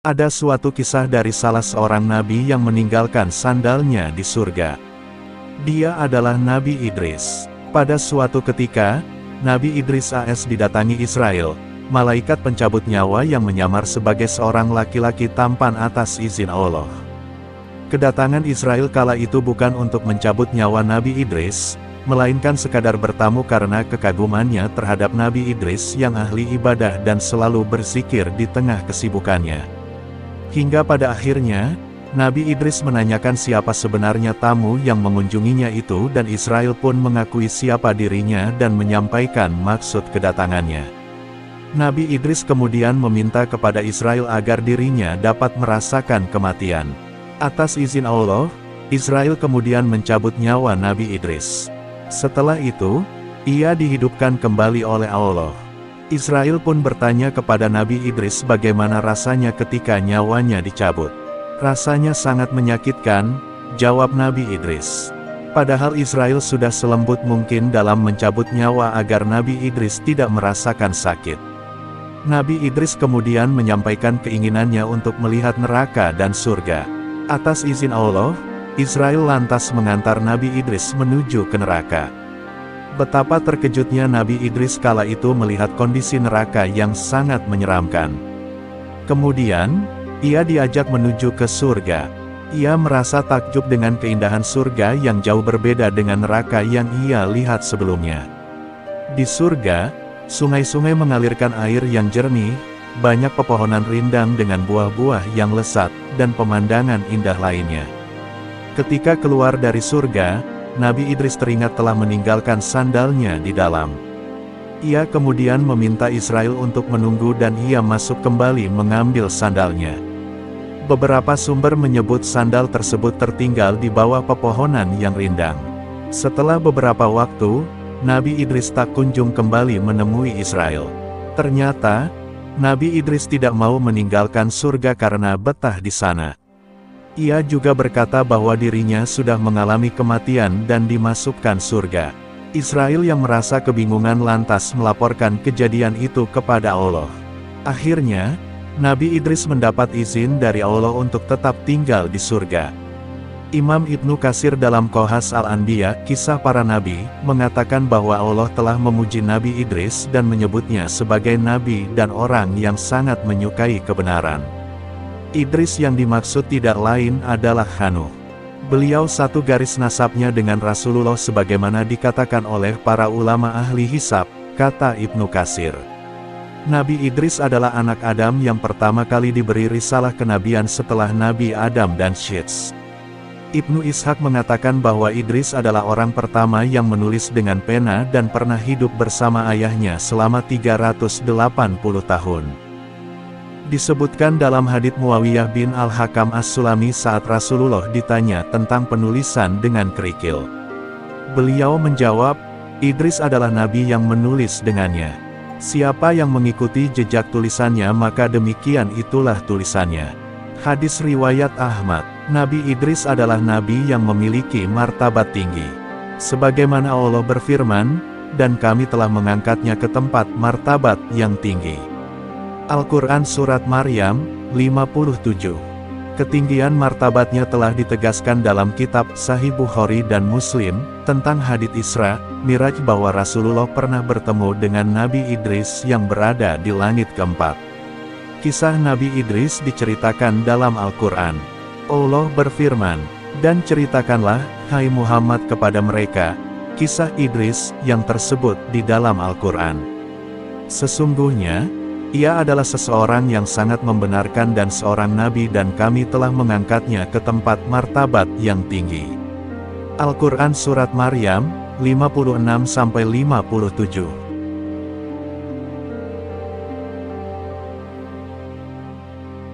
Ada suatu kisah dari salah seorang nabi yang meninggalkan sandalnya di surga. Dia adalah Nabi Idris. Pada suatu ketika, Nabi Idris AS didatangi Israel, malaikat pencabut nyawa yang menyamar sebagai seorang laki-laki tampan atas izin Allah. Kedatangan Israel kala itu bukan untuk mencabut nyawa Nabi Idris, melainkan sekadar bertamu karena kekagumannya terhadap Nabi Idris yang ahli ibadah dan selalu berzikir di tengah kesibukannya. Hingga pada akhirnya, Nabi Idris menanyakan siapa sebenarnya tamu yang mengunjunginya itu dan Israel pun mengakui siapa dirinya dan menyampaikan maksud kedatangannya. Nabi Idris kemudian meminta kepada Israel agar dirinya dapat merasakan kematian. Atas izin Allah, Israel kemudian mencabut nyawa Nabi Idris. Setelah itu, ia dihidupkan kembali oleh Allah. Israel pun bertanya kepada Nabi Idris bagaimana rasanya ketika nyawanya dicabut. Rasanya sangat menyakitkan, jawab Nabi Idris. Padahal Israel sudah selembut mungkin dalam mencabut nyawa agar Nabi Idris tidak merasakan sakit. Nabi Idris kemudian menyampaikan keinginannya untuk melihat neraka dan surga. Atas izin Allah, Israel lantas mengantar Nabi Idris menuju ke neraka. Betapa terkejutnya Nabi Idris kala itu melihat kondisi neraka yang sangat menyeramkan. Kemudian, ia diajak menuju ke surga. Ia merasa takjub dengan keindahan surga yang jauh berbeda dengan neraka yang ia lihat sebelumnya. Di surga, sungai-sungai mengalirkan air yang jernih, banyak pepohonan rindang dengan buah-buah yang lezat, dan pemandangan indah lainnya. Ketika keluar dari surga, Nabi Idris teringat telah meninggalkan sandalnya di dalam. Ia kemudian meminta Israel untuk menunggu dan ia masuk kembali mengambil sandalnya. Beberapa sumber menyebut sandal tersebut tertinggal di bawah pepohonan yang rindang. Setelah beberapa waktu, Nabi Idris tak kunjung kembali menemui Israel. Ternyata, Nabi Idris tidak mau meninggalkan surga karena betah di sana. Ia juga berkata bahwa dirinya sudah mengalami kematian dan dimasukkan surga. Israel yang merasa kebingungan lantas melaporkan kejadian itu kepada Allah. Akhirnya, Nabi Idris mendapat izin dari Allah untuk tetap tinggal di surga. Imam Ibnu Katsir dalam Qasas Al-Anbiya, Kisah Para Nabi, mengatakan bahwa Allah telah memuji Nabi Idris dan menyebutnya sebagai nabi dan orang yang sangat menyukai kebenaran. Idris yang dimaksud tidak lain adalah Hanuh. Beliau satu garis nasabnya dengan Rasulullah sebagaimana dikatakan oleh para ulama ahli hisab, kata Ibnu Katsir. Nabi Idris adalah anak Adam yang pertama kali diberi risalah kenabian setelah Nabi Adam dan Syits. Ibnu Ishaq mengatakan bahwa Idris adalah orang pertama yang menulis dengan pena dan pernah hidup bersama ayahnya selama 380 tahun. Disebutkan dalam hadits Muawiyah bin Al-Hakam As-Sulami saat Rasulullah ditanya tentang penulisan dengan kerikil. Beliau menjawab, Idris adalah nabi yang menulis dengannya. Siapa yang mengikuti jejak tulisannya maka demikian itulah tulisannya. Hadis riwayat Ahmad, Nabi Idris adalah nabi yang memiliki martabat tinggi. Sebagaimana Allah berfirman, dan kami telah mengangkatnya ke tempat martabat yang tinggi. Al-Quran Surat Maryam, 57. Ketinggian martabatnya telah ditegaskan dalam kitab Sahih Bukhari dan Muslim, tentang hadits Isra, Miraj bahwa Rasulullah pernah bertemu dengan Nabi Idris yang berada di langit keempat. Kisah Nabi Idris diceritakan dalam Al-Quran. Allah berfirman, dan ceritakanlah, hai Muhammad kepada mereka, kisah Idris yang tersebut di dalam Al-Quran. Sesungguhnya, ia adalah seseorang yang sangat membenarkan dan seorang nabi dan kami telah mengangkatnya ke tempat martabat yang tinggi. Al-Quran Surat Maryam, 56-57.